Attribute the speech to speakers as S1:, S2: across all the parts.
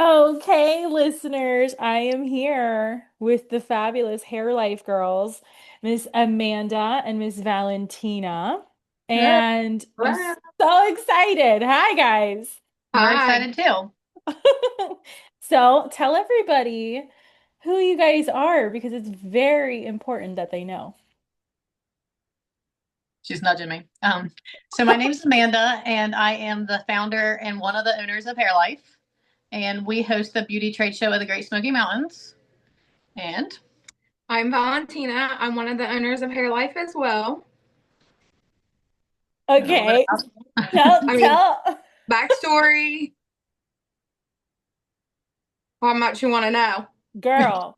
S1: Okay, listeners, I am here with the fabulous Hair Life girls, Miss Amanda and Miss Valentina.
S2: Hey,
S1: And I'm
S2: hello.
S1: so excited. Hi, guys.
S2: We're
S3: Hi.
S2: excited too.
S1: So tell everybody who you guys are because it's very important that they know.
S2: She's nudging me. So my name's Amanda, and I am the founder and one of the owners of HAIRLIFE, and we host the beauty trade show of the Great Smoky Mountains. And
S3: I'm Valentina. I'm one of the owners of Hair Life as well.
S2: a little bit
S1: Okay,
S2: about.
S1: tell
S3: I mean,
S1: tell
S3: backstory, how much you want to know?
S1: girl,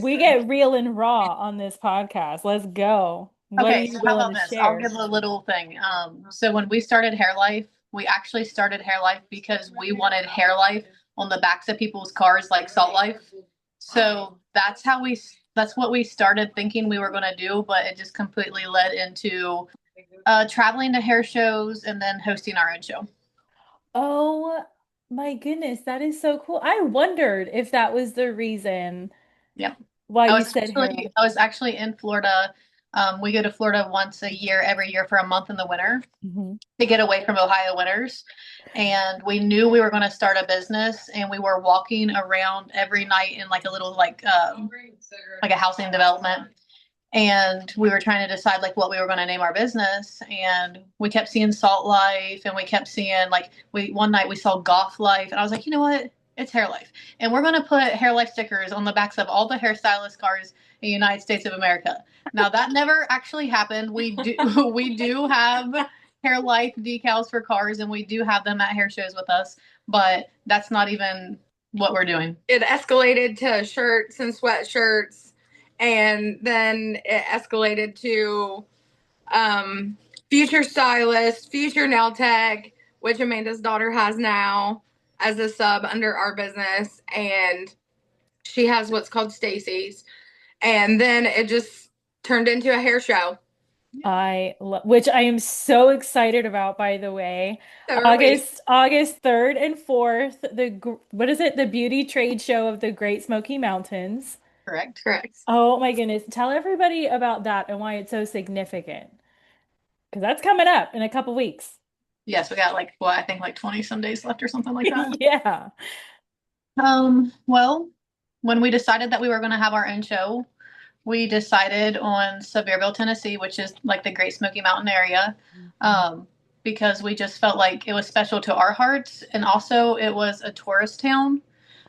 S1: we get real and raw on this podcast. Let's go. What are
S2: Okay,
S1: you
S2: so how
S1: willing
S2: about
S1: to
S2: this? I'll
S1: share?
S2: give a little thing. So when we started HAIRLIFE, we actually started HAIRLIFE because we wanted HAIRLIFE on the backs of people's cars like Salt Life. So that's what we started thinking we were going to do, but it just completely led into traveling to hair shows and then hosting our own show.
S1: Oh my goodness, that is so cool. I wondered if that was the reason
S2: Yeah.
S1: why
S2: I
S1: you
S2: was
S1: said
S2: actually
S1: hairline.
S2: I was actually in Florida. We go to Florida once a year, every year for a month in the winter
S1: Mhm.
S2: to get away from Ohio winters. And we knew we were going to start a business, and we were walking around every night in like a little like a housing development, and we were trying to decide like what we were going to name our business, and we kept seeing Salt Life, and we kept seeing like we one night we saw Golf Life, and I was like, you know what, it's Hair Life, and we're going to put Hair Life stickers on the backs of all the hairstylist cars in the United States of America. Now that never actually happened. We do we do have Hair Life decals for cars, and we do have them at hair shows with us, but that's not even what we're doing.
S3: It escalated to shirts and sweatshirts, and then it escalated to um, future stylist, future nail tech, which Amanda's daughter has now as a sub under our business, and she has what's called Stacy's. And then it just turned into a hair show.
S1: Which I am so excited about, by the way.
S3: So are we.
S1: August 3rd and 4th, what is it? The beauty trade show of the Great Smoky Mountains.
S2: Correct.
S3: Correct.
S1: Oh my goodness. Tell everybody about that and why it's so significant. Because that's coming up in a couple weeks.
S2: Yes, we got like I think like 20 some days left or something like that.
S1: Yeah.
S2: Well, when we decided that we were going to have our own show, we decided on Sevierville, Tennessee, which is like the Great Smoky Mountain area, um, because we just felt like it was special to our hearts, and also it was a tourist town,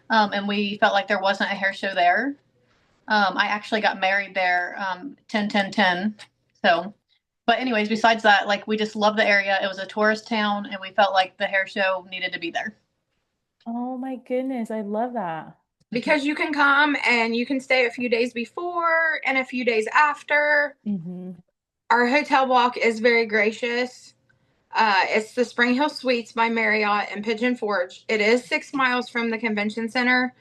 S2: and we felt like there wasn't a hair show there. I actually got married there, 10, 10, 10. So, but anyways, besides that, like we just love the area. It was a tourist town, and we felt like the hair show needed to be there.
S1: Oh my goodness. I love that.
S3: Because you can come and you can stay a few days before and a few days after.
S1: Hmm.
S3: Our hotel block is very gracious. It's the Spring Hill Suites by Marriott in Pigeon Forge. It is 6 miles from the convention center,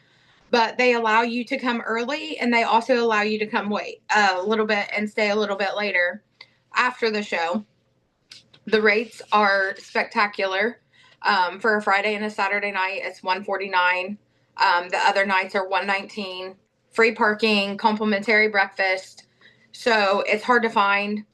S3: but they allow you to come early and they also allow you to come wait a little bit and stay a little bit later after the show. The rates are spectacular. For a Friday and a Saturday night, it's 149. The other nights are 119. Free parking, complimentary breakfast. So it's hard to find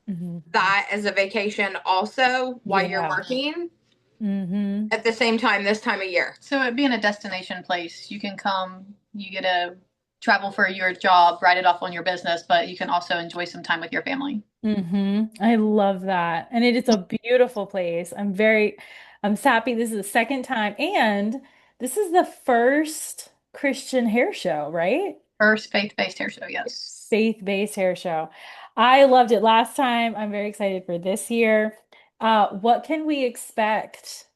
S1: Hmm.
S3: that as a vacation also while you're
S1: Yeah.
S3: working
S1: Hmm.
S3: at the same time this time of year.
S2: So it being a destination place, you can come, you get to travel for your job, write it off on your business, but you can also enjoy some time with your family.
S1: I love that. And it is a beautiful place. I'm so happy this is the second time. And this is the first Christian hair show, right?
S2: First faith-based hair show, yes.
S1: Faith-based hair show. I loved it last time. I'm very excited for this year. What can we expect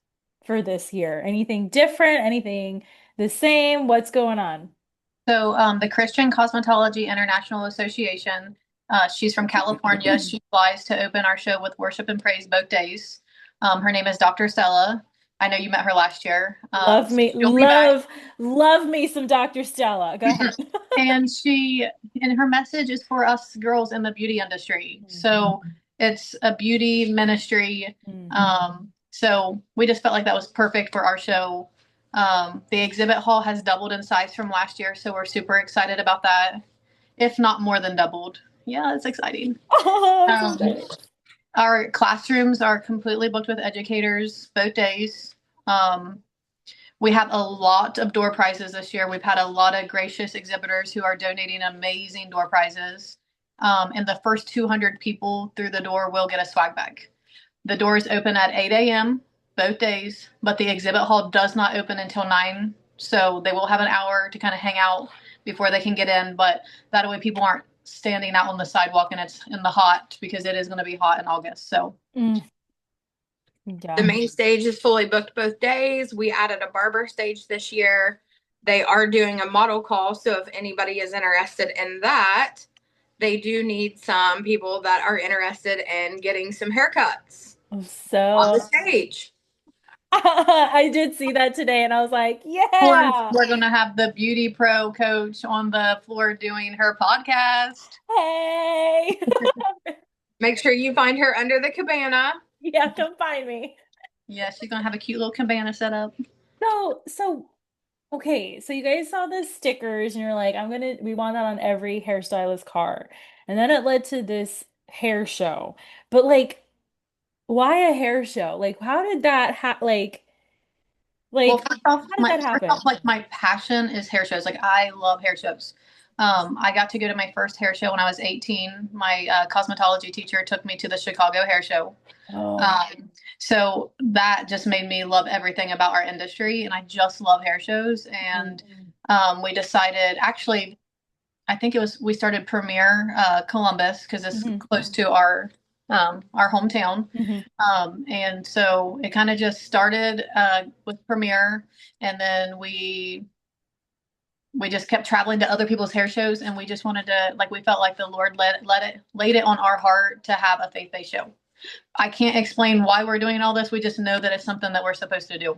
S1: for this year? Anything different? Anything the same? What's going on?
S2: So the Christian Cosmetology International Association, she's from California. She flies to open our show with worship and praise both days. Her name is Dr. Stella. I know you met her last year.
S1: Love
S2: So
S1: me,
S2: she'll be back.
S1: love me some Dr. Stella. Go ahead.
S2: And her message is for us girls in the beauty industry. So it's a beauty ministry.
S1: Mhm.
S2: So we just felt like that was perfect for our show. The exhibit hall has doubled in size from last year, so we're super excited about that, if not more than doubled. Yeah, it's exciting.
S1: Oh, that's so
S2: Um,
S1: exciting.
S2: our classrooms are completely booked with educators both days. Um, we have a lot of door prizes this year. We've had a lot of gracious exhibitors who are donating amazing door prizes. And the first 200 people through the door will get a swag bag. The doors open at 8 a.m. both days, but the exhibit hall does not open until 9. So they will have an hour to kind of hang out before they can get in. But that way people aren't standing out on the sidewalk and it's in the hot because it is going to be hot in August. So
S1: Mm,
S3: The
S1: yeah.
S3: main stage is fully booked both days. We added a barber stage this year. They are doing a model call, so if anybody is interested in that, they do need some people that are interested in getting some haircuts on
S1: So
S3: the stage.
S1: I did see that today and I was like,
S2: of course,
S1: yeah.
S2: we're going to have the BeautyPro coach on the floor doing her podcast.
S1: Hey.
S3: Make sure you find her under the cabana.
S1: Yeah, come find me.
S2: Yeah, she's going to have a cute little cabana set up.
S1: So okay, so you guys saw the stickers and you're like, we want that on every hairstylist car. And then it led to this hair show. But like, why a hair show? Like, how did that
S2: Well,
S1: like,
S2: first off,
S1: how did that happen?
S2: like my passion is hair shows. Like I love hair shows. I got to go to my first hair show when I was 18. My cosmetology teacher took me to the Chicago Hair Show.
S1: Oh.
S2: Um, so that just made me love everything about our industry, and I just love hair shows. And
S1: Mhm.
S2: we decided, actually, I think it was we started Premiere Columbus because it's
S1: Mhm.
S2: close to our hometown.
S1: Mhm.
S2: And so it kind of just started with Premiere, and then we just kept traveling to other people's hair shows, and we just wanted to like we felt like the Lord laid it on our heart to have a faith-based show. I can't explain why we're doing all this. We just know that it's something that we're supposed to do.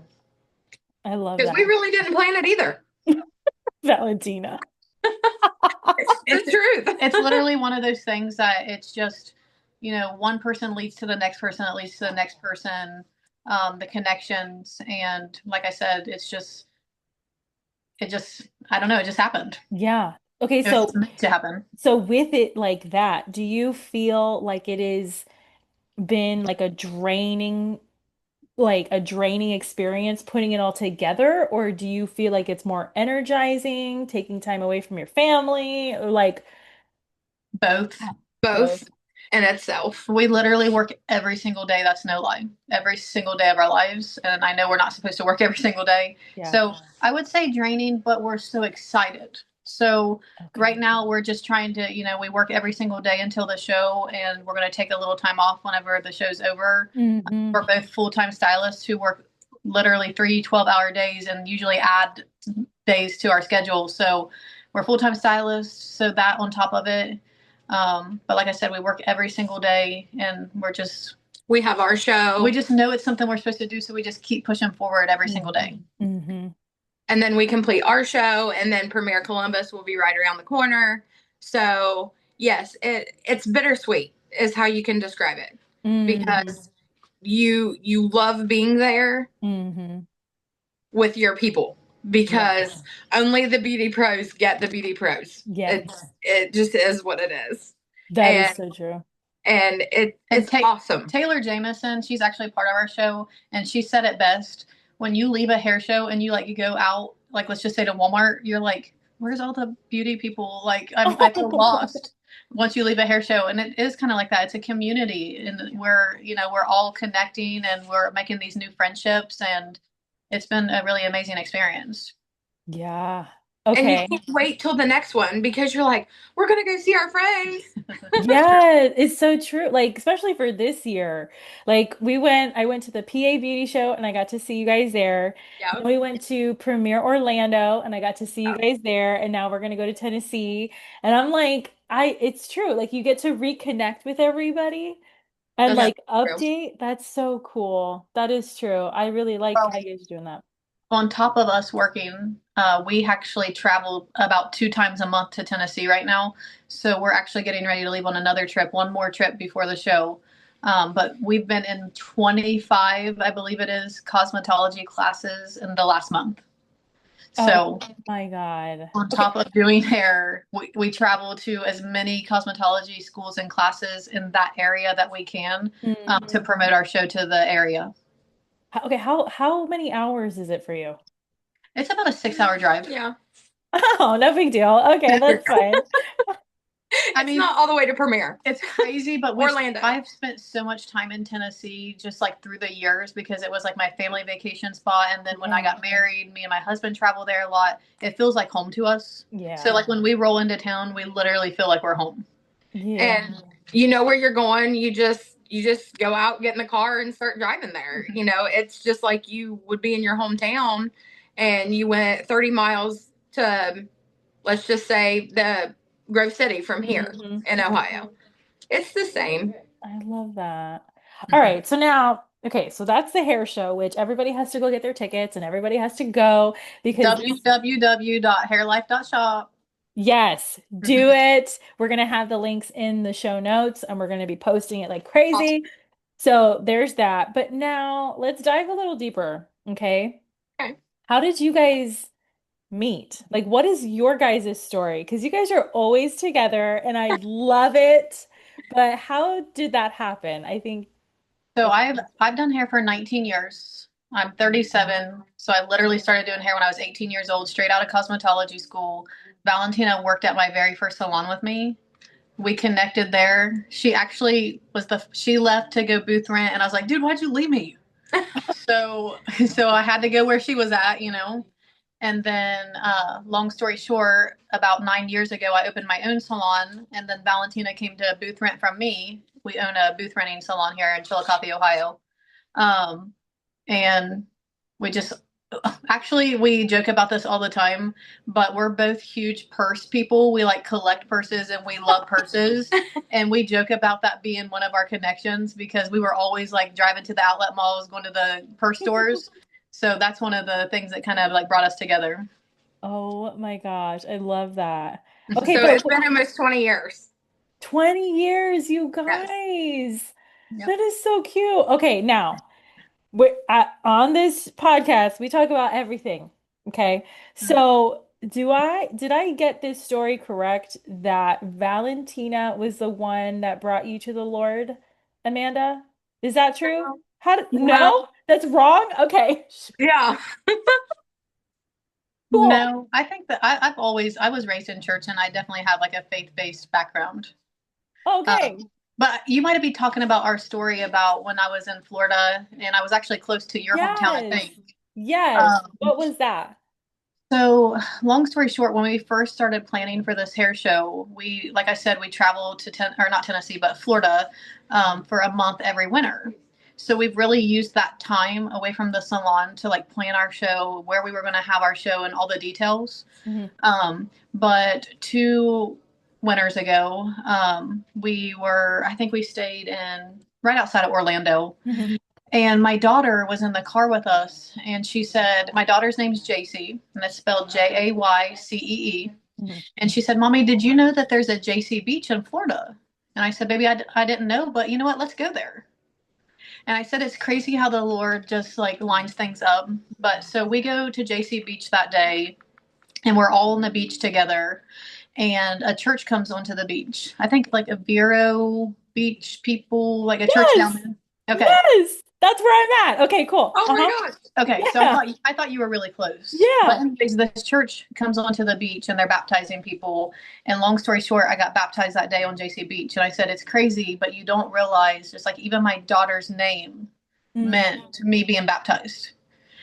S1: I love
S3: Because we
S1: that.
S3: really didn't plan it either.
S1: Valentina.
S3: It's the truth.
S2: It's literally one of those things that it's just, one person leads to the next person, that leads to the next person, the connections. And like I said, I don't know, it just happened.
S1: Yeah. Okay,
S2: It was just meant to happen.
S1: so with it like that, do you feel like it has been like a draining experience putting it all together, or do you feel like it's more energizing, taking time away from your family, or like
S2: Both.
S1: both?
S3: Both in itself.
S2: We literally work every single day. That's no lie. Every single day of our lives. And I know we're not supposed to work every single day.
S1: Yeah.
S2: So I would say draining, but we're so excited. So right
S1: Okay.
S2: now we're just trying to, we work every single day until the show, and we're going to take a little time off whenever the show's over.
S1: Hmm.
S2: We're both full-time stylists who work literally 3 12-hour days and usually add days to our schedule. So we're full-time stylists. So that on top of it. But like I said, we work every single day, and
S3: We have our show.
S2: we just know it's something we're supposed to do. So we just keep pushing forward every single day.
S1: Hmm.
S3: And then we complete our show, and then Premiere Columbus will be right around the corner. So yes, it's bittersweet is how you can describe it,
S1: Hmm.
S3: because you love being there
S1: Hmm.
S3: with your people,
S1: Yeah.
S3: because only the beauty pros get the beauty pros.
S1: Yeah.
S3: It just is what it is.
S1: That is
S3: And
S1: so true.
S2: And
S3: it's awesome.
S2: Taylor Jamison, she's actually part of our show, and she said it best. When you leave a hair show and you go out, like let's just say to Walmart, you're like, "Where's all the beauty people?" Like I feel lost once you leave a hair show, and it is kind of like that. It's a community, and we're all connecting, and we're making these new friendships, and it's been a really amazing experience.
S1: Yeah.
S3: And you
S1: Okay.
S3: can't wait till the next one, because you're like, we're gonna go see our friends.
S1: Yeah, it's so true. Like, especially for this year. I went to the PA Beauty Show and I got to see you guys there. Then
S3: Yep.
S1: we went to Premiere Orlando and I got to see you guys there. And now we're gonna go to Tennessee. And I'm like, it's true. Like you get to reconnect with everybody and
S3: That's
S1: like
S3: true.
S1: update. That's so cool. That is true. I really like how
S2: Well,
S1: you guys are doing that.
S2: on top of us working, we actually travel about 2 times a month to Tennessee right now. So we're actually getting ready to leave on another trip, one more trip before the show. But we've been in 25, I believe it is, cosmetology classes in the last month.
S1: Oh
S2: So
S1: my God.
S2: on
S1: Okay.
S2: top of doing hair, we travel to as many cosmetology schools and classes in that area that we can to
S1: Mhm.
S2: promote our show to the area.
S1: Okay, how many hours is it for you?
S2: It's about a 6 hour drive.
S3: Yeah.
S1: Oh, no big deal. Okay, that's fine.
S2: I
S3: It's
S2: mean,
S3: not all the way to Premiere.
S2: it's crazy, but
S3: Orlando.
S2: I've spent so much time in Tennessee just like through the years because it was like my family vacation spot. And then when I
S1: Yeah.
S2: got married, me and my husband travel there a lot. It feels like home to us. So
S1: Yeah.
S2: like when we roll into town, we literally feel like we're home.
S1: Yeah.
S3: And you know where you're going. You just go out, get in the car, and start driving there.
S2: Mhm.
S3: You know, it's just like you would be in your hometown, and you went 30 miles to, let's just say, the Grove City from here
S1: Mhm.
S3: in Ohio. It's the same.
S1: I love that. All
S2: Mhm.
S1: right, so now, okay, so that's the hair show, which everybody has to go get their tickets and everybody has to go because this,
S2: www.hairlife.shop.
S1: yes, do
S2: Mhm.
S1: it. We're gonna have the links in the show notes and we're gonna be posting it like
S2: Awesome.
S1: crazy. So there's that. But now let's dive a little deeper, okay?
S3: Okay.
S1: How did you guys meet? Like, what is your guys' story? Because you guys are always together and I love it. But how did that happen? I think
S2: So
S1: it's
S2: I've done hair for 19 years. I'm 37, so I literally started doing hair when I was 18 years old, straight out of cosmetology school. Valentina worked at my very first salon with me. We connected there. She actually she left to go booth rent, and I was like, dude, why'd you leave me? So so I had to go where she was at, you know. And then, long story short, about 9 years ago, I opened my own salon, and then Valentina came to booth rent from me. We own a booth renting salon here in Chillicothe, Ohio. Um, and we just actually we joke about this all the time, but we're both huge purse people. We like collect purses and we love purses. And we joke about that being one of our connections because we were always like driving to the outlet malls, going to the purse stores. So that's one of the things that kind of like brought us together.
S1: oh my gosh, I love that. Okay,
S3: So
S1: but
S3: it's been almost 20 years.
S1: 20 years, you
S3: Yes.
S1: guys.
S2: Yep.
S1: That is so cute. Okay, now on this podcast, we talk about everything. Okay. So, did I get this story correct that Valentina was the one that brought you to the Lord, Amanda? Is that true?
S3: No.
S1: No? That's wrong? Okay.
S3: Yeah.
S1: Cool.
S2: No, I think that I was raised in church and I definitely have like a faith-based background.
S1: Okay.
S2: But you might be talking about our story about when I was in Florida and I was actually close to your hometown, I
S1: Yes.
S2: think.
S1: Yes.
S2: Um,
S1: What was that?
S2: so long story short, when we first started planning for this hair show, like I said, we traveled to or not Tennessee, but Florida, for a month every winter. So we've really used that time away from the salon to like plan our show, where we were going to have our show and all the details.
S1: Mhm.
S2: But 2 winters ago, I think we stayed in right outside of Orlando.
S1: Mhm.
S2: And my daughter was in the car with us, and she said, my daughter's name's JC, and it's spelled Jaycee.
S1: Mhm.
S2: And she said, Mommy, did you know that there's a JC Beach in Florida? And I said, Baby, I didn't know, but you know what? Let's go there. And I said, it's crazy how the Lord just like lines things up. But so we go to JC Beach that day, and we're all on the beach together. And a church comes onto the beach. I think like a Vero Beach people, like a church down
S1: Yes.
S2: there. Okay.
S1: Yes. That's where I'm at. Okay, cool.
S3: Oh my
S1: Uh-huh.
S3: gosh.
S2: Okay, so
S1: Yeah.
S2: I thought you were really close. But
S1: Yeah.
S2: anyways, this church comes onto the beach and they're baptizing people. And long story short, I got baptized that day on JC Beach. And I said, it's crazy, but you don't realize just like even my daughter's name
S1: Mm,
S2: meant me being baptized.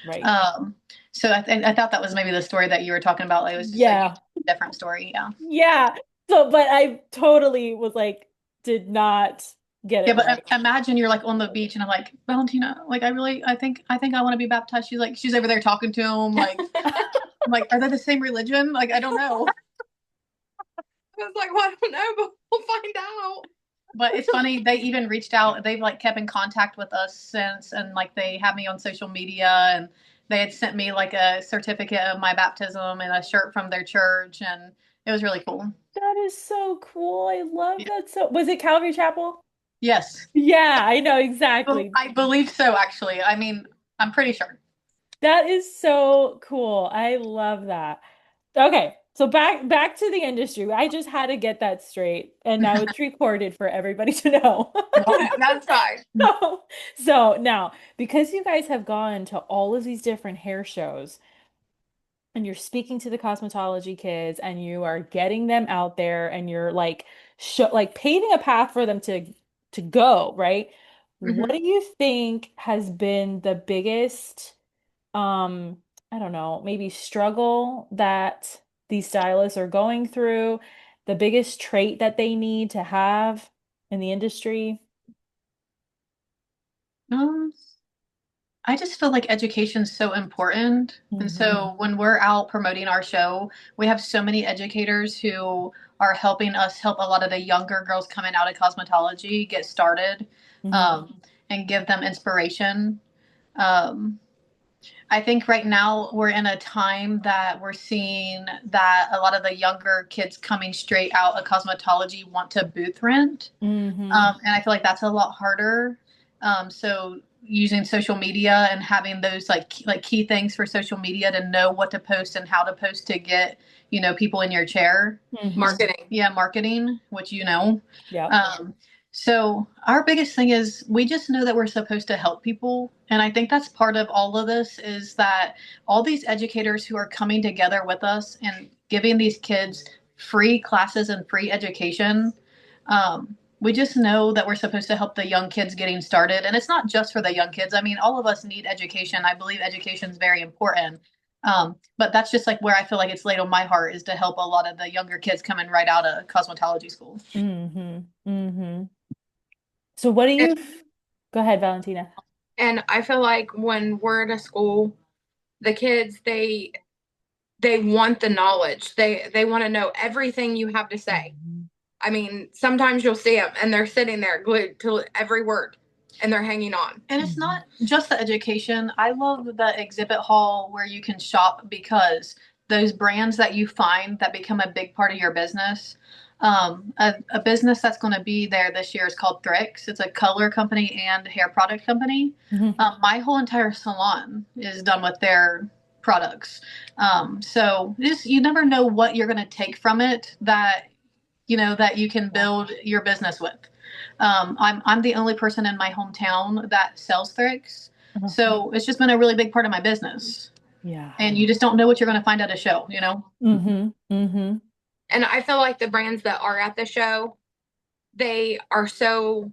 S1: right.
S2: Um, so I thought that was maybe the story that you were talking about. Like, it was just a
S1: Yeah.
S2: different story. Yeah.
S1: Yeah. So, but I totally was like, did not get
S2: Yeah,
S1: it
S2: but
S1: right.
S2: imagine you're like on the beach and I'm like, Valentina, like I think I want to be baptized. She's over there talking to him. Like, I'm like, are they the same religion? Like, I don't know.
S3: I was like, well, I don't know, but we'll find out.
S2: But it's funny, they even reached out. They've like kept in contact with us since, and like they have me on social media, and they had sent me like a certificate of my baptism and a shirt from their church, and it was really cool.
S1: That is so cool. I love
S2: Yeah.
S1: that. So, was it Calvary Chapel?
S2: Yes.
S1: Yeah, I know
S2: Well,
S1: exactly.
S2: I believe so, actually. I mean, I'm pretty sure.
S1: That is so cool. I love that. Okay, so back to the industry. I just had to get that straight, and now it's recorded for everybody to know.
S3: That's fine.
S1: So now, because you guys have gone to all of these different hair shows, and you're speaking to the cosmetology kids, and you are getting them out there, and you're like like paving a path for them to go, right? What
S3: Hmm.
S1: do you think has been the biggest I don't know, maybe struggle that these stylists are going through, the biggest trait that they need to have in the industry?
S2: Um, I just feel like education's so important. And
S1: Hmm.
S2: so when we're out promoting our show, we have so many educators who are helping us help a lot of the younger girls coming out of cosmetology get started,
S1: Hmm.
S2: um, and give them inspiration. Um, I think right now we're in a time that we're seeing that a lot of the younger kids coming straight out of cosmetology want to booth rent.
S1: Hmm.
S2: And I feel like that's a lot harder. So using social media and having those like key things for social media to know what to post and how to post to get, people in your chair.
S1: Hmm.
S3: Marketing.
S2: Yeah, marketing, which you know.
S1: Yep.
S2: Um, so our biggest thing is we just know that we're supposed to help people. And I think that's part of all of this is that all these educators who are coming together with us and giving these kids free classes and free education. We just know that we're supposed to help the young kids getting started. And it's not just for the young kids. I mean, all of us need education. I believe education is very important. But that's just like where I feel like it's laid on my heart is to help a lot of the younger kids coming right out of cosmetology school.
S1: Hmm. Hmm. So what do
S3: And,
S1: you go ahead, Valentina.
S3: and I feel like when we're at a school, the kids they want the knowledge. They want to know everything you have to say.
S1: Mhm.
S3: I mean, sometimes you'll see them and they're sitting there glued to every word and they're hanging on.
S2: And it's
S1: Mhm.
S2: not just the education. I love the exhibit hall where you can shop because those brands that you find that become a big part of your business. A business that's going to be there this year is called Thrix. It's a color company and hair product company.
S1: Mhm.
S2: My whole entire salon is done with their products. So just you never know what you're going to take from it that that you can build your business with. I'm the only person in my hometown that sells Thrix,
S1: Uh-huh.
S2: so it's just been a really big part of my business.
S1: Yeah.
S2: And you just don't know what you're going to find at a show,
S1: Hmm. Hmm.
S3: And I feel like the brands that are at the show, they are so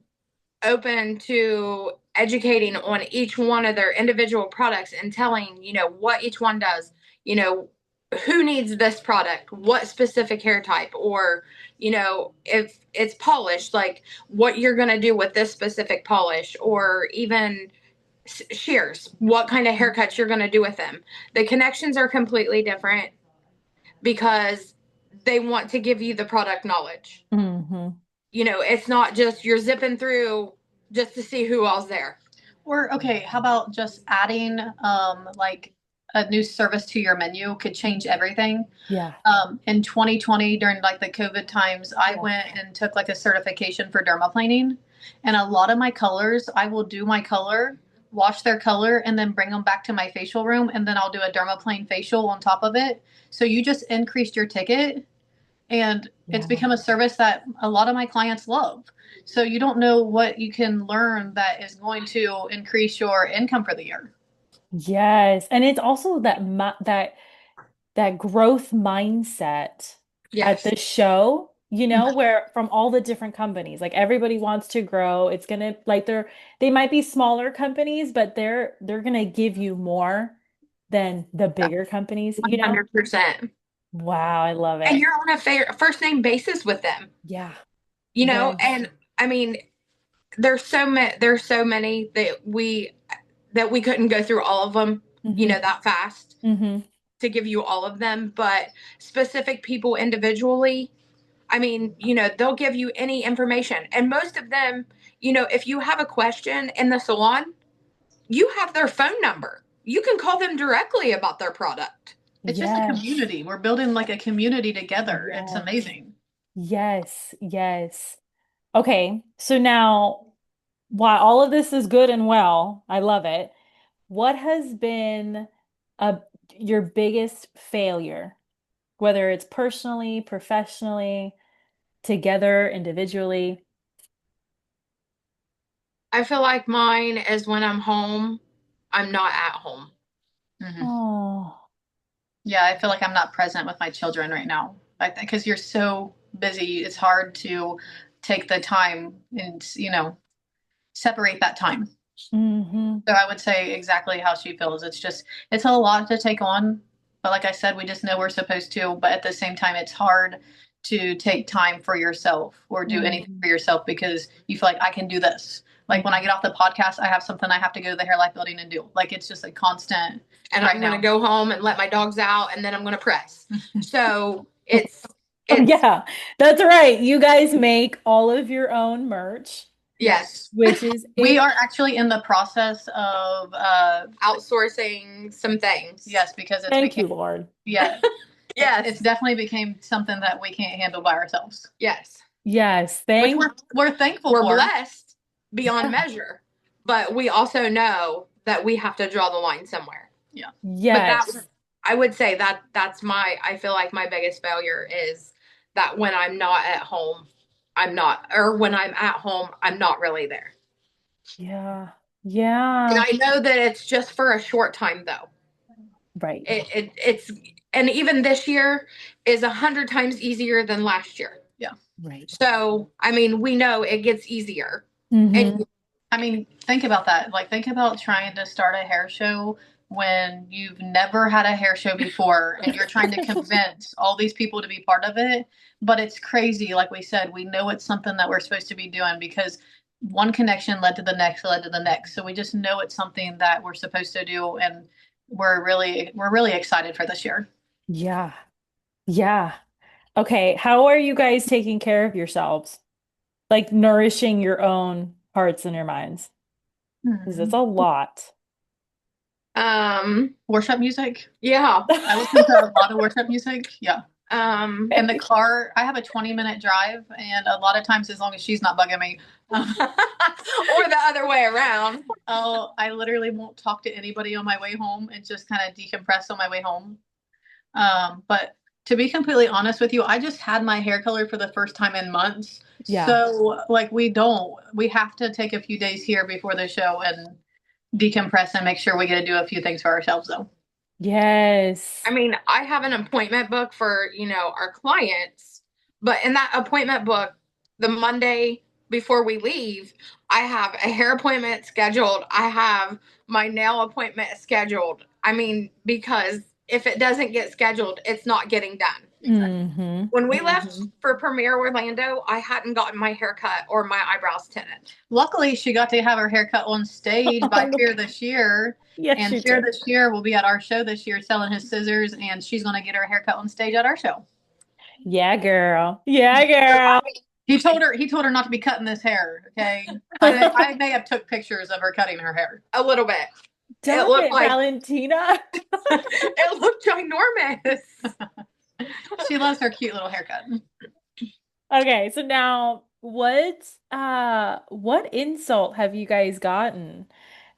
S3: open to educating on each one of their individual products and telling, what each one does, you know, who needs this product, what specific hair type, or, if it's polished, like what you're going to do with this specific polish, or even shears, what kind of haircuts you're going to do with them. The connections are completely different because they want to give you the product knowledge.
S1: Hmm.
S3: It's not just you're zipping through just to see who all's there.
S2: Or okay, how about just adding like a new service to your menu could change everything.
S1: Yeah.
S2: In 2020 during like the COVID times, I
S1: Yeah.
S2: went and took like a certification for dermaplaning. And a lot of my colors, I will do my color, wash their color, and then bring them back to my facial room. And then I'll do a dermaplane facial on top of it. So you just increased your ticket. And it's
S1: Yeah.
S2: become a service that a lot of my clients love. So you don't know what you can learn that is going to increase your income for the year.
S1: Yes. And it's also that growth mindset at
S3: Yes.
S1: the show, where from all the different companies, like everybody wants to grow. It's gonna like they might be smaller companies, but they're gonna give you more than the bigger companies.
S3: 100%.
S1: Wow, I love
S3: And
S1: it.
S3: you're on a first name basis with them,
S1: Yeah. Yes.
S3: and I mean, there's so many that we couldn't go through all of them,
S1: Hmm.
S3: that fast
S1: Hmm.
S3: to give you all of them, but specific people individually, I mean, they'll give you any information. And most of them, if you have a question in the salon, you have their phone number. You can call them directly about their product.
S2: It's just a
S1: Yes.
S2: community. We're building like a community together. It's
S1: Yes.
S2: amazing.
S1: Yes. Yes. Okay. So now, while all of this is good and well, I love it. What has been a your biggest failure, whether it's personally, professionally, together, individually.
S3: I feel like mine is when I'm home, I'm not at home.
S2: Hmm.
S1: Oh.
S2: Yeah, I feel like I'm not present with my children right now. Like, because you're so busy, it's hard to take the time and, separate that time.
S1: Hmm.
S2: So I would say exactly how she feels. It's a lot to take on. But like I said, we just know we're supposed to. But at the same time, it's hard to take time for yourself or do anything
S1: Hmm.
S2: for yourself because you feel like I can do this. Like when I get off the podcast, I have something I have to go to the Hair Life building and do. Like it's just a constant
S3: And
S2: right
S3: I'm going to
S2: now.
S3: go home and let my dogs out and then I'm going to press. So
S1: Oh,
S3: it's,
S1: yeah, that's right. You guys make all of your own merch,
S3: yes,
S1: which is
S2: We
S1: it.
S2: are actually in the process of
S3: outsourcing some things.
S2: yes, because it's
S1: Thank
S2: became
S1: you, Lord.
S2: yeah, it's
S3: Yes.
S2: definitely became something that we can't handle by ourselves,
S3: Yes.
S1: Yes,
S2: which
S1: thank.
S2: we're thankful
S3: We're
S2: for.
S3: blessed beyond
S1: Yeah.
S3: measure, but we also know that we have to draw the line somewhere.
S2: Yeah.
S3: But
S1: Yes.
S3: I would say that's I feel like my biggest failure is that when I'm not at home, I'm not, or when I'm at home, I'm not really there.
S1: Yeah.
S3: And
S1: Yeah.
S3: I know that it's just for a short time though.
S1: Right.
S3: It's and even this year is 100 times easier than last year.
S2: Yeah.
S1: Right.
S3: So I mean, we know it gets easier. And
S1: Hmm.
S2: I mean, think about that. Like, think about trying to start a hair show when you've never had a hair show before and you're trying to convince all these people to be part of it. But it's crazy. Like we said, we know it's something that we're supposed to be doing because one connection led to the next, led to the next. So we just know it's something that we're supposed to do. And we're really excited for this year.
S1: Yeah. Yeah. Okay. How are you guys taking care of yourselves? Like nourishing your own hearts and your minds? Because it's a
S2: Hmm.
S1: lot.
S2: Worship music.
S3: yeah.
S2: I listen to a lot of worship music. Yeah.
S3: Um
S2: In the car, I have a 20-minute drive, and a lot of times, as long as she's not bugging me,
S3: or the other way around.
S2: I literally won't talk to anybody on my way home and just kind of decompress on my way home. But to be completely honest with you, I just had my hair color for the first time in months.
S1: Yeah.
S2: So, like, we have to take a few days here before the show and decompress and make sure we get to do a few things for ourselves, though.
S1: Yes.
S3: I mean, I have an appointment book for, our clients, but in that appointment book, the Monday before we leave, I have a hair appointment scheduled. I have my nail appointment scheduled. I mean, because if it doesn't get scheduled, it's not getting done.
S2: Exactly.
S1: Hmm.
S3: When we left
S1: Hmm.
S3: for Premiere Orlando, I hadn't gotten my hair cut or my eyebrows tinted.
S2: Luckily, she got to have her haircut on stage by Fear this year.
S1: Yes,
S2: And
S1: you
S2: Fear
S1: did.
S2: this year will be at our show this year selling his scissors, and she's going to get her haircut on stage at our show.
S1: Yeah, girl. Yeah, girl.
S2: He told her not to be cutting this hair. Okay, I may have took pictures of her cutting her hair.
S3: A little bit. It
S1: Darn
S3: looked
S1: it,
S3: like
S1: Valentina.
S3: it looked ginormous.
S2: She loves her cute little haircut.
S1: Okay, so now what insult have you guys gotten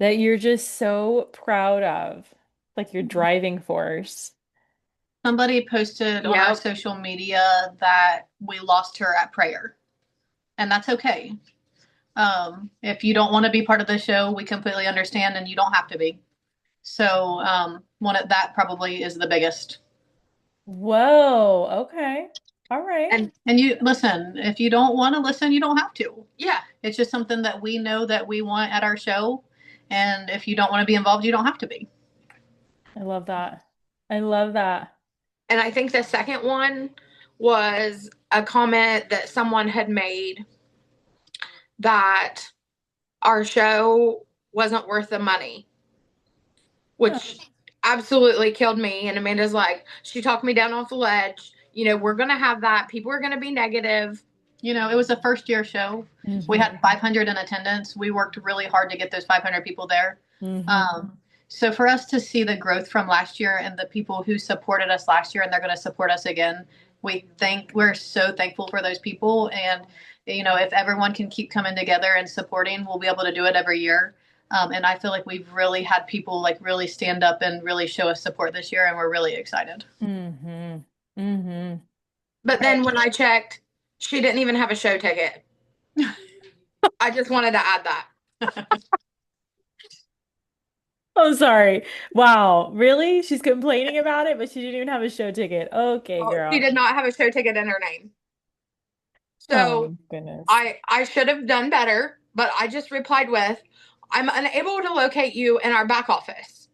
S1: that you're just so proud of? Like your driving force.
S2: Somebody posted on our
S3: Yep.
S2: social media that we lost her at prayer, and that's okay. If you don't want to be part of the show, we completely understand, and you don't have to be. So, that probably is the biggest.
S1: Whoa, okay. All right.
S2: And you listen, if you don't want to listen, you don't have to.
S3: Yeah.
S2: It's just something that we know that we want at our show. And if you don't want to be involved, you don't have to be.
S1: I love that. I love that.
S3: And I think the second one was a comment that someone had made that our show wasn't worth the money,
S1: Huh.
S3: which absolutely killed me. And Amanda's like, she talked me down off the ledge. We're going to have that. People are going to be negative.
S2: It was a first year show. We
S1: Hmm.
S2: had 500 in attendance. We worked really hard to get those 500 people there.
S1: Hmm.
S2: So for us to see the growth from last year and the people who supported us last year and they're going to support us again, we're so thankful for those people. And if everyone can keep coming together and supporting, we'll be able to do it every year. And I feel like we've really had people like really stand up and really show us support this year, and we're really excited.
S1: Mm-hmm. Mm-hmm.
S3: But then when I checked, she didn't even have a show ticket. I just wanted to add that.
S1: Oh, sorry. Wow. Really? She's complaining about it, but she didn't even have a show ticket. Okay,
S3: Oh, she
S1: girl.
S3: did not have a show ticket in her name.
S1: Oh
S3: So
S1: my goodness.
S3: I should have done better, but I just replied with, I'm unable to locate you in our back office.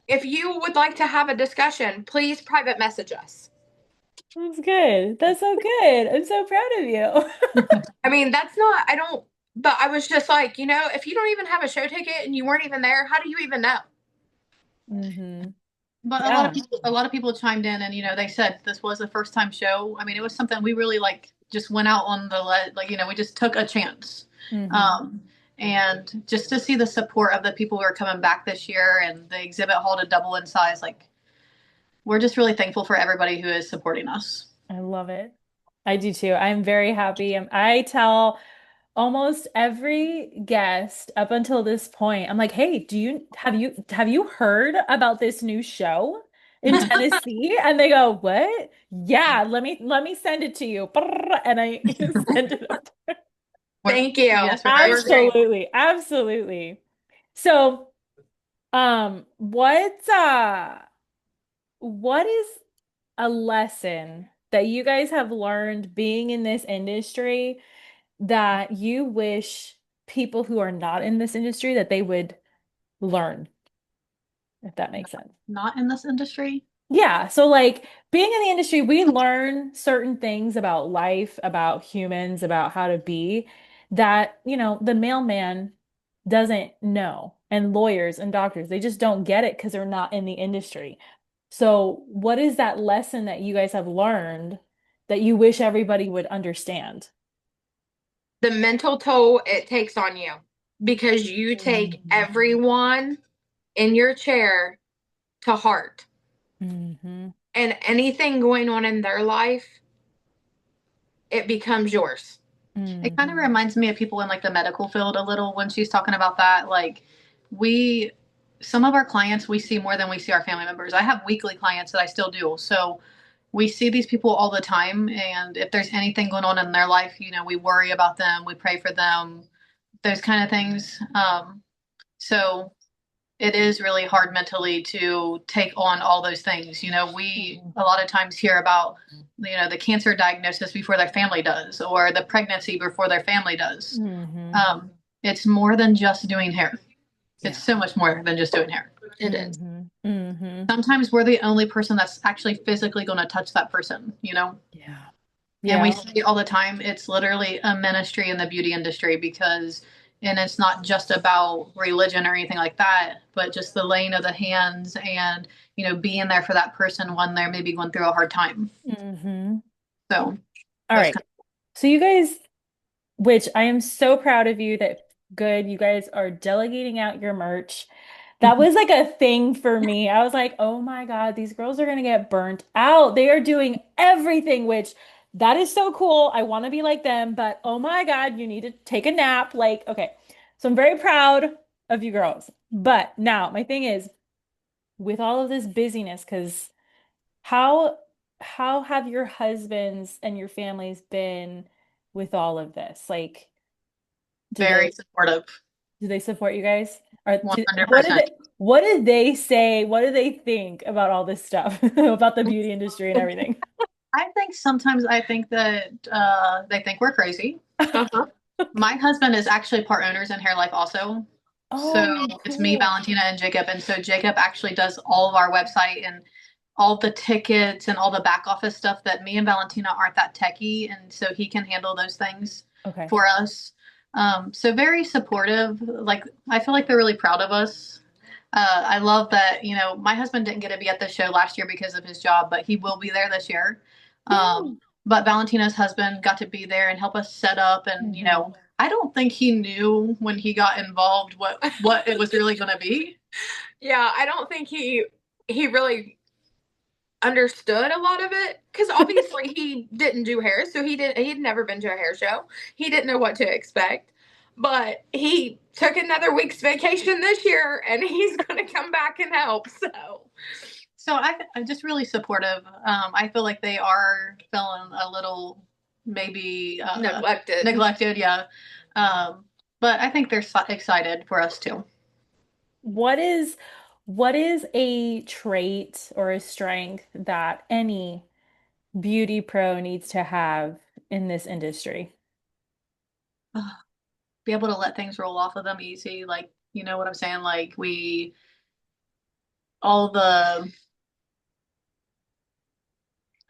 S3: If you would like to have a discussion, please private message us.
S1: That's good. That's so good. I'm so proud of you.
S3: I mean, that's not, I don't, but I was just like, if you don't even have a show ticket and you weren't even there, how do you even know?
S1: Mm-hmm.
S2: But
S1: Yeah.
S2: a lot of people chimed in, and they said this was a first time show. I mean, it was something we really like. Just went out on the like we just took a chance,
S1: Mm-hmm.
S2: um, and just to see the support of the people who are coming back this year, and the exhibit hall to double in size, like we're just really thankful for everybody who is supporting us.
S1: I love it. I do too. I'm very happy. I tell almost every guest up until this point, I'm like, "Hey, do you heard about this new show in Tennessee?" And they go, "What? Yeah, let me send it to you." And I send it up.
S3: Thank you.
S2: Yes, we're very
S3: We're great.
S1: Absolutely. Absolutely. So, what is a lesson that you guys have learned being in this industry that you wish people who are not in this industry that they would learn, if that makes sense?
S2: not in this industry.
S1: Yeah, so like being in the industry, we learn certain things about life, about humans, about how to be that, the mailman doesn't know, and lawyers and doctors, they just don't get it because they're not in the industry. So, what is that lesson that you guys have learned that you wish everybody would understand?
S3: The mental toll it takes on you because you take
S1: Mhm.
S3: everyone in your chair to heart.
S1: Mhm.
S3: And anything going on in their life, it becomes yours.
S2: It kind of
S1: Mhm.
S2: reminds me of people in like the medical field a little when she's talking about that. Like we, some of our clients we see more than we see our family members. I have weekly clients that I still do. So we see these people all the time. And if there's anything going on in their life, we worry about them, we pray for them, those kind of things. So it is really hard mentally to take on all those things. We
S1: Mhm.
S2: a lot of times hear about, the cancer diagnosis before their family does, or the pregnancy before their family does.
S1: Mhm.
S2: Um, it's more than just doing hair. It's
S1: Yeah.
S2: so much more than just doing hair.
S3: It is.
S1: Mhm. Mhm.
S2: Sometimes we're the only person that's actually physically going to touch that person.
S1: Yeah.
S2: And we
S1: Yeah.
S2: see all the time, it's literally a ministry in the beauty industry and it's not just about religion or anything like that, but just the laying of the hands and, being there for that person when they're maybe going through a hard time.
S1: Mhm.
S2: So
S1: All
S2: that's
S1: right.
S2: kind
S1: So you guys, which I am so proud of you that good, you guys are delegating out your merch.
S2: of,
S1: That was like a thing for me. I was like, oh my God, these girls are gonna get burnt out. They are doing everything, which that is so cool. I want to be like them, but oh my God, you need to take a nap. Like, okay. So I'm very proud of you girls. But now my thing is with all of this busyness, because how how have your husbands and your families been with all of this? Like, do
S2: very
S1: they
S2: supportive,
S1: do they support you guys? Or what did
S2: 100%.
S1: they say? What do they think about all this stuff about the beauty industry and everything?
S2: I think that they think we're crazy.
S3: Uh-huh.
S2: My husband is actually part owners in Hair Life also. So
S1: Oh,
S2: it's me,
S1: cool.
S2: Valentina, and Jacob. And so Jacob actually does all of our website and all the tickets and all the back office stuff that me and Valentina aren't that techie. And so he can handle those things
S1: Okay.
S2: for us. So very supportive. Like, I feel like they're really proud of us. I love that, my husband didn't get to be at the show last year because of his job, but he will be there this year.
S1: Yay.
S2: But Valentina's husband got to be there and help us set up. And,
S1: Mhm.
S2: I don't think he knew when he got involved what it was really going to be.
S3: Yeah, I don't think he really understood a lot of it because obviously he didn't do hair, so he'd never been to a hair show. He didn't know what to expect. but he took another week's vacation this year and he's going to come back and help.
S2: So I'm just really supportive. I feel like they are feeling a little maybe neglected, yeah. Um, but I think they're excited for us too.
S1: What is what is a trait or a strength that any beauty pro needs to have in this industry?
S2: Be able to let things roll off of them easy, like you know what I'm saying. Like we all the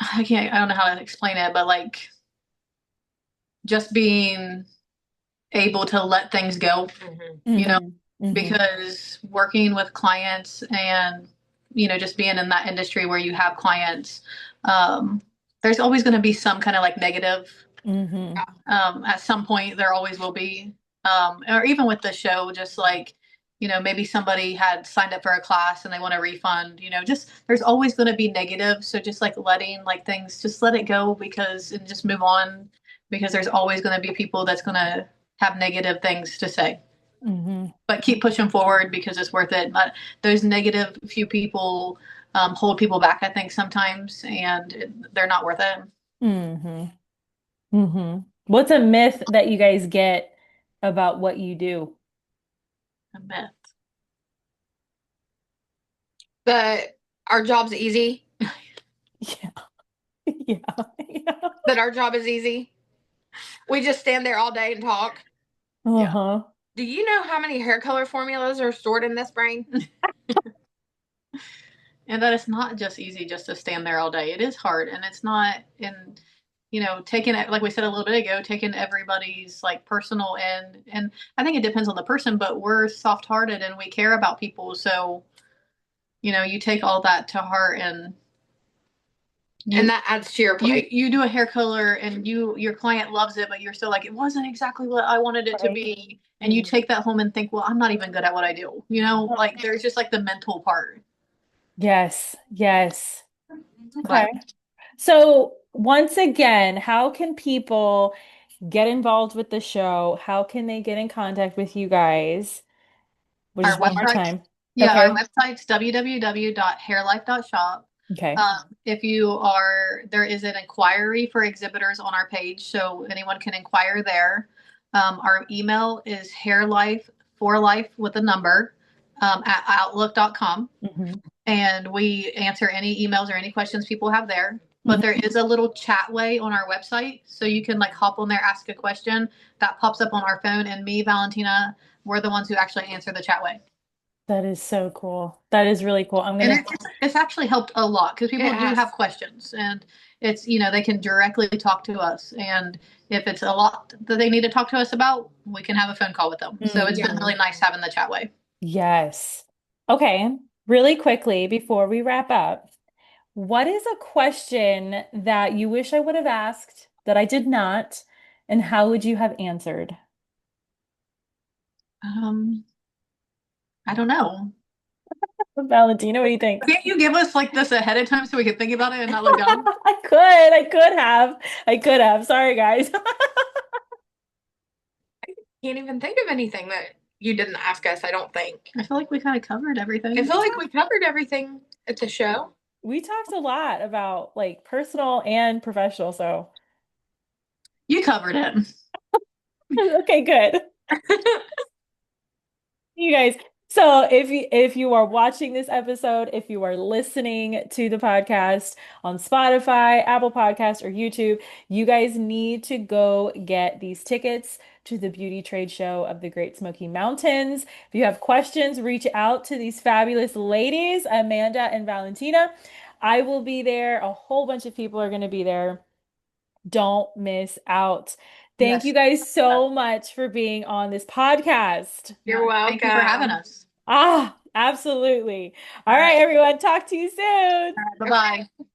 S2: I don't know how to explain it, but like just being able to let things go, you know,
S1: Hmm. Hmm.
S2: because working with clients and, you know, just being in that industry where you have clients, um, there's always going to be some kind of like negative.
S1: Hmm.
S2: At some point, there always will be. Or even with the show, just like, you know, maybe somebody had signed up for a class and they want a refund, you know, just there's always going to be negative. So just like letting like things, just let it go because and just move on because there's always going to be people that's going to have negative things to say.
S1: Hmm.
S2: But keep pushing forward because it's worth it. But those negative few people hold people back, I think, sometimes, and they're not worth it.
S1: Hmm. Hmm. What's a myth that you guys get about what you do?
S2: A myth.
S3: That our job's easy,
S1: Yeah. Yeah. Yeah.
S3: that our job is easy. We just stand there all day and talk.
S2: Yeah.
S1: Uh-huh.
S3: Do you know how many hair color formulas are stored in this brain?
S2: And that it's not just easy just to stand there all day. It is hard, and it's not in, you know, taking it like we said a little bit ago, taking everybody's like personal and I think it depends on the person, but we're soft-hearted and we care about people, so you know, you take all that to heart and you
S3: And that adds to your plate.
S2: you do a hair color and your client loves it, but you're still like, it wasn't exactly what I wanted it to
S1: Right.
S2: be. And you take that home and think, well, I'm not even good at what I do. You know, like there's just like the mental part.
S1: Yes. Yes. Okay.
S2: But
S1: So once again, how can people get involved with the show? How can they get in contact with you guys? We'll
S2: our
S1: just one more
S2: website,
S1: time.
S2: yeah, our
S1: Okay.
S2: website's www.hairlife.shop.
S1: Okay.
S2: If you are, there is an inquiry for exhibitors on our page, so anyone can inquire there. Our email is hairlife for life with a number at outlook.com.
S1: Hmm.
S2: And we answer any emails or any questions people have there. But there
S1: Hmm.
S2: is a little chat way on our website, so you can like hop on there, ask a question that pops up on our phone, and me, Valentina, we're the ones who actually answer the chat way.
S1: That is so cool. That is really cool. I'm
S2: And
S1: gonna,
S2: it's actually helped a lot because
S3: It
S2: people do
S3: has.
S2: have questions, and it's you know they can directly talk to us, and if it's a lot that they need to talk to us about, we can have a phone call with them. So it's been
S1: Mhm.
S2: really nice having the chat way.
S1: Yes. Okay. Really quickly before we wrap up, what is a question that you wish I would have asked that I did not, and how would you have answered?
S2: Um, I don't know.
S1: Valentina, what do you think?
S2: Can't you give us like this ahead of time so we can think about it and not look dumb?
S1: I could have. Sorry, guys.
S3: Can't even think of anything that you didn't ask us, I don't think.
S2: I feel like we kind of covered
S3: I
S2: everything.
S3: feel like we covered everything at the show.
S1: We talked a lot about like personal and professional, so
S2: You covered it.
S1: okay, good. You guys, so if you are watching this episode, if you are listening to the podcast on Spotify, Apple Podcast, or YouTube, you guys need to go get these tickets to the beauty trade show of the Great Smoky Mountains. If you have questions, reach out to these fabulous ladies, Amanda and Valentina. I will be there. A whole bunch of people are going to be there. Don't miss out. Thank you
S2: Yes.
S1: guys so much for being on this podcast.
S3: You're
S2: Yeah. Thank you for having
S3: welcome.
S2: us.
S1: Ah, absolutely. All
S2: All
S1: right,
S2: right.
S1: everyone. Talk to you soon.
S2: Bye bye.